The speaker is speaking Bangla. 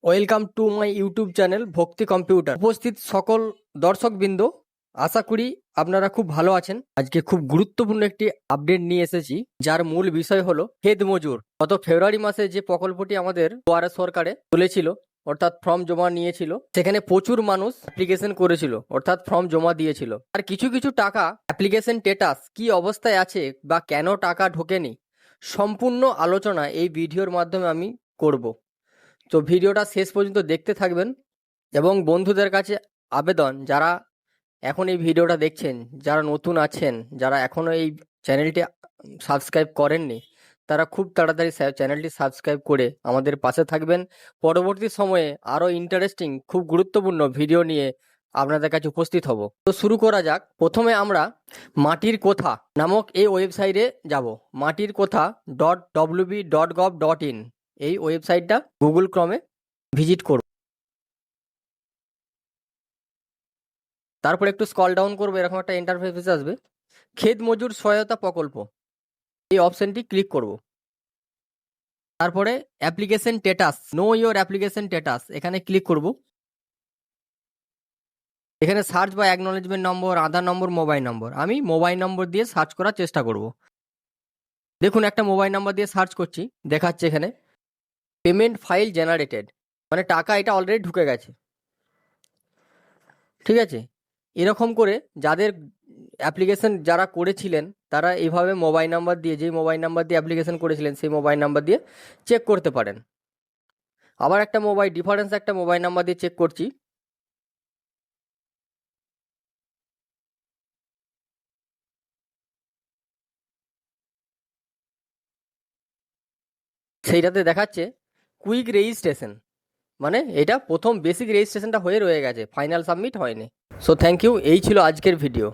Welcome to my YouTube channel ভক্তি কম্পিউটার। উপস্থিত সকল দর্শকবৃন্দ, আশা করি আপনারা খুব ভালো আছেন। আজকে খুব গুরুত্বপূর্ণ একটি আপডেট নিয়ে এসেছি, যার মূল বিষয় হলো ক্ষেত মজুর। গত ফেব্রুয়ারি মাসে যে প্রকল্পটি আমাদের দুয়ারে সরকারে তুলেছিল, অর্থাৎ ফর্ম জমা নিয়েছিল, সেখানে প্রচুর মানুষ অ্যাপ্লিকেশন করেছিল, অর্থাৎ ফর্ম জমা দিয়েছিল। আর কিছু কিছু টাকা অ্যাপ্লিকেশন স্ট্যাটাস কি অবস্থায় আছে বা কেন টাকা ঢোকেনি, সম্পূর্ণ আলোচনা এই ভিডিওর মাধ্যমে আমি করব। তো ভিডিওটা শেষ পর্যন্ত দেখতে থাকবেন এবং বন্ধুদের কাছে আবেদন, যারা এখন এই ভিডিওটা দেখছেন, যারা নতুন আছেন, যারা এখনও এই চ্যানেলটি সাবস্ক্রাইব করেননি, তারা খুব তাড়াতাড়ি চ্যানেলটি সাবস্ক্রাইব করে আমাদের পাশে থাকবেন। পরবর্তী সময়ে আরও ইন্টারেস্টিং, খুব গুরুত্বপূর্ণ ভিডিও নিয়ে আপনাদের কাছে উপস্থিত হব। তো শুরু করা যাক। প্রথমে আমরা মাটির কথা নামক এই ওয়েবসাইটে যাব। মাটির কথা .wb.gov.in এই ওয়েবসাইটটা গুগল ক্রমে ভিজিট করব। তারপর একটু স্ক্রল ডাউন করবো, এরকম একটা ইন্টারফেস আসবে। ক্ষেত মজুর সহায়তা প্রকল্প, এই অপশনটি ক্লিক করব। তারপরে application status, know your application status, এখানে ক্লিক করব। এখানে সার্চ বা অ্যাকনলেজমেন্ট নম্বর, আধার নম্বর, মোবাইল নম্বর। আমি মোবাইল নম্বর দিয়ে সার্চ করার চেষ্টা করব। দেখুন, একটা মোবাইল নাম্বার দিয়ে সার্চ করছি, দেখাচ্ছে এখানে পেমেন্ট ফাইল জেনারেটেড, মানে টাকা এটা অলরেডি ঢুকে গেছে। ঠিক আছে, এরকম করে যাদের অ্যাপ্লিকেশন যারা করেছিলেন, তারা এইভাবে মোবাইল নাম্বার দিয়ে, যেই মোবাইল নাম্বার দিয়ে অ্যাপ্লিকেশন করেছিলেন, সেই মোবাইল নাম্বার দিয়ে চেক করতে পারেন। আবার একটা ডিফারেন্স একটা মোবাইল নাম্বার দিয়ে চেক করছি। সেইটাতে দেখাচ্ছে কুইক রেজিস্ট্রেশন, মানে এটা প্রথম বেসিক রেজিস্ট্রেশনটা হয়ে রয়ে গেছে, ফাইনাল সাবমিট হয়নি। সো থ্যাংক ইউ, এই ছিল আজকের ভিডিও।